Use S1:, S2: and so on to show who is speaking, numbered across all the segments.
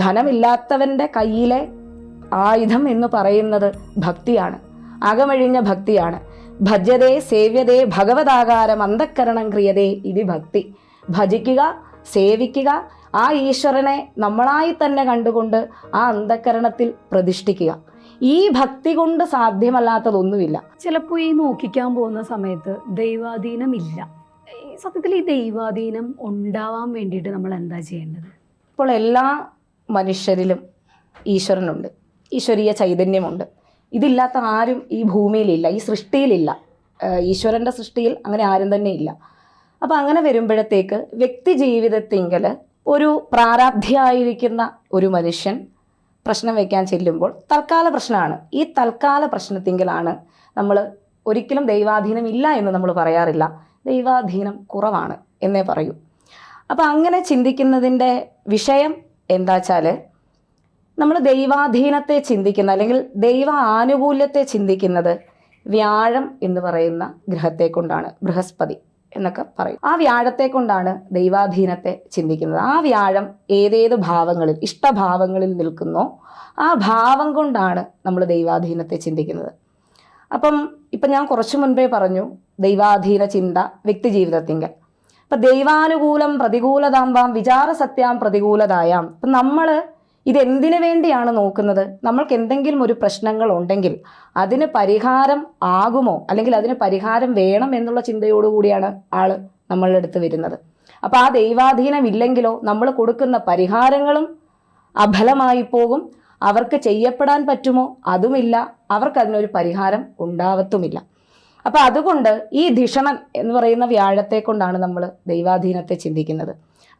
S1: ധനമില്ലാത്തവൻ്റെ കയ്യിലെ ആയുധം എന്ന് പറയുന്നത് ഭക്തിയാണ്, അകമഴിഞ്ഞ ഭക്തിയാണ്. ഭജതേ സേവ്യതേ ഭഗവതാകാരം അന്തഃകരണം ക്രിയതേ ഇത് ഭക്തി. ഭജിക്കുക, സേവിക്കുക, ആ ഈശ്വരനെ നമ്മളായി തന്നെ കണ്ടുകൊണ്ട് ആ അന്തഃകരണത്തിൽ പ്രതിഷ്ഠിക്കുക. ഈ ഭക്തി കൊണ്ട് സാധ്യമല്ലാത്തതൊന്നുമില്ല.
S2: ചിലപ്പോൾ ഈ നോക്കിക്കാൻ പോകുന്ന സമയത്ത് ദൈവാധീനമില്ല. സത്യത്തിൽ ഈ ദൈവാധീനം ഉണ്ടാവാൻ വേണ്ടിയിട്ട് നമ്മൾ എന്താ ചെയ്യേണ്ടത്?
S1: ഇപ്പോൾ എല്ലാ മനുഷ്യരിലും ഈശ്വരനുണ്ട്, ഈശ്വരീയ ചൈതന്യമുണ്ട്. ഇതില്ലാത്ത ആരും ഈ ഭൂമിയിലില്ല, ഈ സൃഷ്ടിയിലില്ല. ഈശ്വരൻ്റെ സൃഷ്ടിയിൽ അങ്ങനെ ആരും തന്നെ ഇല്ല. അപ്പം അങ്ങനെ വരുമ്പോഴത്തേക്ക് വ്യക്തി ജീവിതത്തിങ്കൽ ഒരു പ്രാരാബ്ധിയായിരിക്കുന്ന ഒരു മനുഷ്യൻ പ്രശ്നം വയ്ക്കാൻ ചെല്ലുമ്പോൾ തൽക്കാല പ്രശ്നമാണ്. ഈ തൽക്കാല പ്രശ്നത്തിങ്കലാണ് നമ്മൾ ഒരിക്കലും ദൈവാധീനം ഇല്ല എന്ന് നമ്മൾ പറയാറില്ല, ദൈവാധീനം കുറവാണ് എന്നേ പറയൂ. അപ്പം അങ്ങനെ ചിന്തിക്കുന്നതിൻ്റെ വിഷയം എന്താ വെച്ചാൽ, നമ്മൾ ദൈവാധീനത്തെ ചിന്തിക്കുന്ന അല്ലെങ്കിൽ ദൈവ ആനുകൂല്യത്തെ ചിന്തിക്കുന്നത് വ്യാഴം എന്ന് പറയുന്ന ഗ്രഹത്തെ കൊണ്ടാണ്, ബൃഹസ്പതി എന്നൊക്കെ പറയും. ആ വ്യാഴത്തെ കൊണ്ടാണ് ദൈവാധീനത്തെ ചിന്തിക്കുന്നത്. ആ വ്യാഴം ഏതേത് ഭാവങ്ങളിൽ, ഇഷ്ടഭാവങ്ങളിൽ നിൽക്കുന്നോ ആ ഭാവം കൊണ്ടാണ് നമ്മൾ ദൈവാധീനത്തെ ചിന്തിക്കുന്നത്. ഇപ്പം ഞാൻ കുറച്ചു മുൻപേ പറഞ്ഞു ദൈവാധീന ചിന്ത വ്യക്തി ജീവിതത്തിങ്കൽ. അപ്പം ദൈവാനുകൂലം പ്രതികൂലതാമ്പാം വിചാര സത്യാം പ്രതികൂലതായാം. അപ്പം നമ്മൾ ഇതെന്തിനു വേണ്ടിയാണ് നോക്കുന്നത്? നമ്മൾക്ക് എന്തെങ്കിലും ഒരു പ്രശ്നങ്ങൾ ഉണ്ടെങ്കിൽ അതിന് പരിഹാരം ആകുമോ അല്ലെങ്കിൽ അതിന് പരിഹാരം വേണം എന്നുള്ള ചിന്തയോടുകൂടിയാണ് ആൾ നമ്മളുടെ അടുത്ത് വരുന്നത്. അപ്പോൾ ആ ദൈവാധീനം ഇല്ലെങ്കിലോ നമ്മൾ കൊടുക്കുന്ന പരിഹാരങ്ങളും അഫലമായി പോകും. അവർക്ക് ചെയ്യപ്പെടാൻ പറ്റുമോ? അതുമില്ല. അവർക്കതിനൊരു പരിഹാരം ഉണ്ടാവത്തുമില്ല. അപ്പം അതുകൊണ്ട് ഈ ധിഷണൻ എന്ന് പറയുന്ന വ്യാഴത്തെ കൊണ്ടാണ് നമ്മൾ ദൈവാധീനത്തെ ചിന്തിക്കുന്നത്.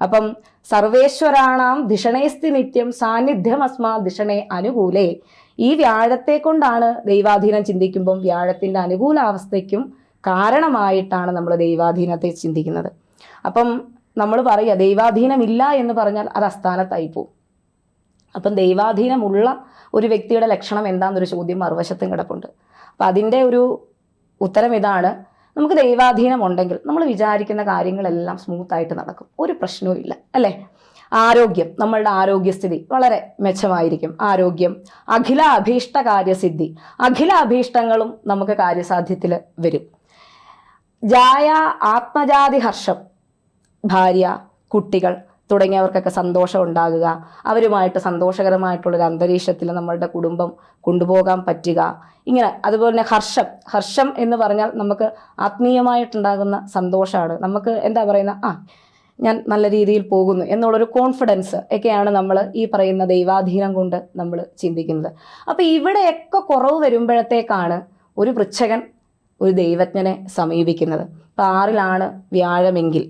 S1: അപ്പം സർവേശ്വരാണാം ധിഷണേസ്തി നിത്യം സാന്നിധ്യം അസ്മാ ധിഷണേ അനുകൂലേ. ഈ വ്യാഴത്തെ കൊണ്ടാണ് ദൈവാധീനം ചിന്തിക്കുമ്പം വ്യാഴത്തിൻ്റെ അനുകൂലാവസ്ഥയ്ക്കും കാരണമായിട്ടാണ് നമ്മൾ ദൈവാധീനത്തെ ചിന്തിക്കുന്നത്. അപ്പം നമ്മൾ പറയുക ദൈവാധീനമില്ല എന്ന് പറഞ്ഞാൽ അത് അസ്ഥാനത്തായി പോവും. അപ്പം ദൈവാധീനമുള്ള ഒരു വ്യക്തിയുടെ ലക്ഷണം എന്താണെന്നൊരു ചോദ്യം മറുവശത്തും കിടപ്പുണ്ട്. അപ്പം അതിൻ്റെ ഒരു ഉത്തരം ഇതാണ്: നമുക്ക് ദൈവാധീനം ഉണ്ടെങ്കിൽ നമ്മൾ വിചാരിക്കുന്ന കാര്യങ്ങളെല്ലാം സ്മൂത്തായിട്ട് നടക്കും, ഒരു പ്രശ്നവും ഇല്ല, അല്ലേ? ആരോഗ്യം, നമ്മളുടെ ആരോഗ്യസ്ഥിതി വളരെ മെച്ചമായിരിക്കും. ആരോഗ്യം, അഖില അഭീഷ്ട കാര്യസിദ്ധി, അഖില അഭീഷ്ടങ്ങളും നമുക്ക് കാര്യസാധ്യത്തിൽ വരും. ജായ ആത്മജാതി ഹർഷം, ഭാര്യ, കുട്ടികൾ തുടങ്ങിയവർക്കൊക്കെ സന്തോഷം ഉണ്ടാകുക, അവരുമായിട്ട് സന്തോഷകരമായിട്ടുള്ളൊരു അന്തരീക്ഷത്തിൽ നമ്മളുടെ കുടുംബം കൊണ്ടുപോകാൻ പറ്റുക. ഇങ്ങനെ അതുപോലെ തന്നെ ഹർഷം എന്ന് പറഞ്ഞാൽ നമുക്ക് ആത്മീയമായിട്ടുണ്ടാകുന്ന സന്തോഷമാണ്. നമുക്ക് എന്താ പറയുന്ന ഞാൻ നല്ല രീതിയിൽ പോകുന്നു എന്നുള്ളൊരു കോൺഫിഡൻസ് ഒക്കെയാണ് നമ്മൾ ഈ പറയുന്ന ദൈവാധീനം കൊണ്ട് നമ്മൾ ചിന്തിക്കുന്നത്. അപ്പോൾ ഇവിടെയൊക്കെ കുറവ് വരുമ്പോഴത്തേക്കാണ് ഒരു വൃശ്ചകൻ ഒരു ദൈവജ്ഞനെ സമീപിക്കുന്നത്. അപ്പോൾ 6-ലാണ് വ്യാഴമെങ്കിൽ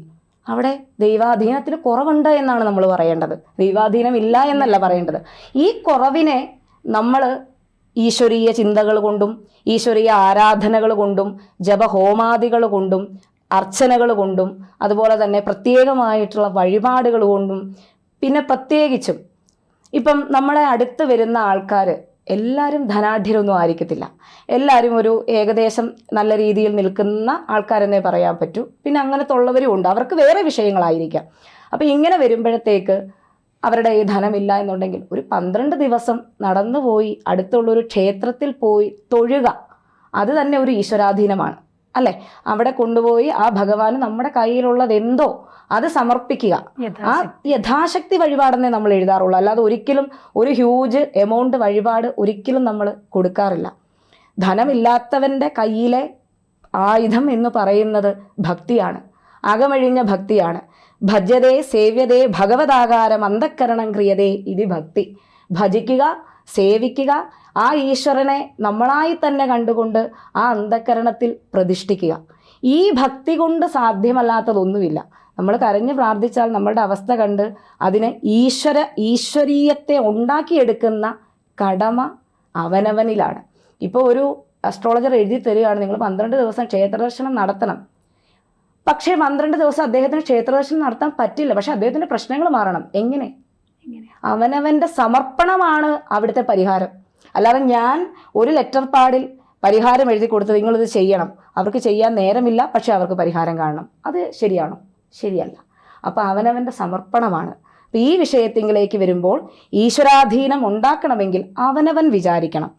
S1: അവിടെ ദൈവാധീനത്തിന് കുറവുണ്ട് എന്നാണ് നമ്മൾ പറയേണ്ടത്, ദൈവാധീനം ഇല്ല എന്നല്ല പറയേണ്ടത്. ഈ കുറവിനെ നമ്മൾ ഈശ്വരീയ ചിന്തകൾ കൊണ്ടും ഈശ്വരീയ ആരാധനകൾ കൊണ്ടും ജപഹോമാദികൾ കൊണ്ടും അർച്ചനകൾ കൊണ്ടും അതുപോലെ തന്നെ പ്രത്യേകമായിട്ടുള്ള വഴിപാടുകൾ കൊണ്ടും പിന്നെ പ്രത്യേകിച്ചും ഇപ്പം നമ്മളെ അടുത്ത് വരുന്ന ആൾക്കാർ എല്ലാവരും ധനാഢ്യരൊന്നും ആയിരിക്കത്തില്ല. എല്ലാവരും ഒരു ഏകദേശം നല്ല രീതിയിൽ നിൽക്കുന്ന ആൾക്കാരെന്നേ പറയാൻ പറ്റൂ. പിന്നെ അങ്ങനത്തെ ഉള്ളവരും ഉണ്ട്, അവർക്ക് വേറെ വിഷയങ്ങളായിരിക്കാം. അപ്പോൾ ഇങ്ങനെ വരുമ്പോഴത്തേക്ക് അവരുടെ ഈ ധനമില്ല എന്നുണ്ടെങ്കിൽ ഒരു 12 ദിവസം നടന്നു പോയി അടുത്തുള്ളൊരു ക്ഷേത്രത്തിൽ പോയി തൊഴുക, അത് തന്നെ ഒരു ഈശ്വരാധീനമാണ്, അല്ലേ? അവിടെ കൊണ്ടുപോയി ആ ഭഗവാന് നമ്മുടെ കയ്യിലുള്ളത് എന്തോ അത് സമർപ്പിക്കുക. ആ യഥാശക്തി വഴിപാടെന്നേ നമ്മൾ എഴുതാറുള്ളൂ, അല്ലാതെ ഒരിക്കലും ഒരു ഹ്യൂജ് എമൗണ്ട് വഴിപാട് ഒരിക്കലും നമ്മൾ കൊടുക്കാറില്ല. ധനമില്ലാത്തവൻ്റെ കയ്യിലെ ആയുധം എന്ന് പറയുന്നത് ഭക്തിയാണ്, അകമഴിഞ്ഞ ഭക്തിയാണ്. ഭജതേ സേവ്യതേ ഭഗവതാകാരം അന്തഃകരണം ക്രിയതേ ഇത് ഭക്തി. ഭജിക്കുക, സേവിക്കുക, ആ ഈശ്വരനെ നമ്മളായി തന്നെ കണ്ടുകൊണ്ട് ആ അന്തഃകരണത്തിൽ പ്രതിഷ്ഠിക്കുക. ഈ ഭക്തി കൊണ്ട് സാധ്യമല്ലാത്തതൊന്നുമില്ല. നമ്മൾ കരഞ്ഞ് പ്രാർത്ഥിച്ചാൽ നമ്മളുടെ അവസ്ഥ കണ്ട് അതിന് ഈശ്വരീയത്തെ ഉണ്ടാക്കിയെടുക്കുന്ന കടമ അവനവനിലാണ്. ഇപ്പോൾ ഒരു അസ്ട്രോളജർ എഴുതി തരികയാണ്, നിങ്ങൾ 12 ദിവസം ക്ഷേത്രദർശനം നടത്തണം. പക്ഷേ 12 ദിവസം അദ്ദേഹത്തിന് ക്ഷേത്രദർശനം നടത്താൻ പറ്റില്ല. പക്ഷെ അദ്ദേഹത്തിൻ്റെ പ്രശ്നങ്ങൾ മാറണം. എങ്ങനെ? അവനവൻ്റെ സമർപ്പണമാണ് അവിടുത്തെ പരിഹാരം. അല്ലാതെ ഞാൻ ഒരു ലെറ്റർ പാഡിൽ പരിഹാരം എഴുതി കൊടുത്ത് നിങ്ങളിത് ചെയ്യണം, അവർക്ക് ചെയ്യാൻ നേരമില്ല പക്ഷെ അവർക്ക് പരിഹാരം കാണണം, അത് ശരിയാണോ? ശരിയല്ല. അപ്പോൾ അവനവൻ്റെ സമർപ്പണമാണ്. അപ്പം ഈ വിഷയത്തിലേക്ക് വരുമ്പോൾ ഈശ്വരാധീനം ഉണ്ടാക്കണമെങ്കിൽ അവനവൻ വിചാരിക്കണം.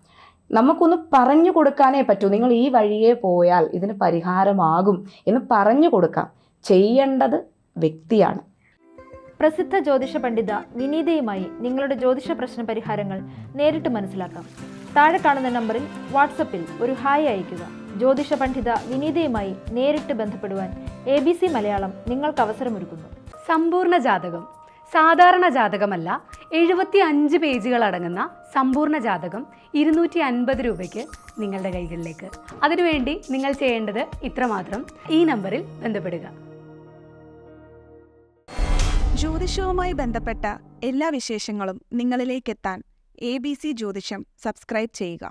S1: നമുക്കൊന്ന് പറഞ്ഞു കൊടുക്കാനേ പറ്റൂ. നിങ്ങൾ ഈ വഴിയെ പോയാൽ ഇതിന് പരിഹാരമാകും എന്ന് പറഞ്ഞു കൊടുക്കാം. ചെയ്യേണ്ടത് വ്യക്തിയാണ്.
S3: പ്രസിദ്ധ ജ്യോതിഷ പണ്ഡിത വിനീതയുമായി നിങ്ങളുടെ ജ്യോതിഷ പ്രശ്ന പരിഹാരങ്ങൾ നേരിട്ട് മനസ്സിലാക്കാം. താഴെ കാണുന്ന നമ്പറിൽ വാട്സപ്പിൽ ഒരു ഹായ് അയയ്ക്കുക. ജ്യോതിഷ പണ്ഡിത വിനീതയുമായി നേരിട്ട് ബന്ധപ്പെടുവാൻ ABC മലയാളം നിങ്ങൾക്ക് അവസരമൊരുക്കുന്നു.
S2: സമ്പൂർണ്ണ ജാതകം സാധാരണ ജാതകമല്ല, 75 പേജുകൾ അടങ്ങുന്ന സമ്പൂർണ്ണ ജാതകം 250 രൂപയ്ക്ക് നിങ്ങളുടെ കൈകളിലേക്ക്. അതിനുവേണ്ടി നിങ്ങൾ ചെയ്യേണ്ടത് ഇത്രമാത്രം: ഈ നമ്പറിൽ ബന്ധപ്പെടുക.
S4: ജ്യോതിഷവുമായി ബന്ധപ്പെട്ട എല്ലാ വിശേഷങ്ങളും നിങ്ങളിലേക്കെത്താൻ ABC ജ്യോതിഷം സബ്സ്ക്രൈബ് ചെയ്യുക.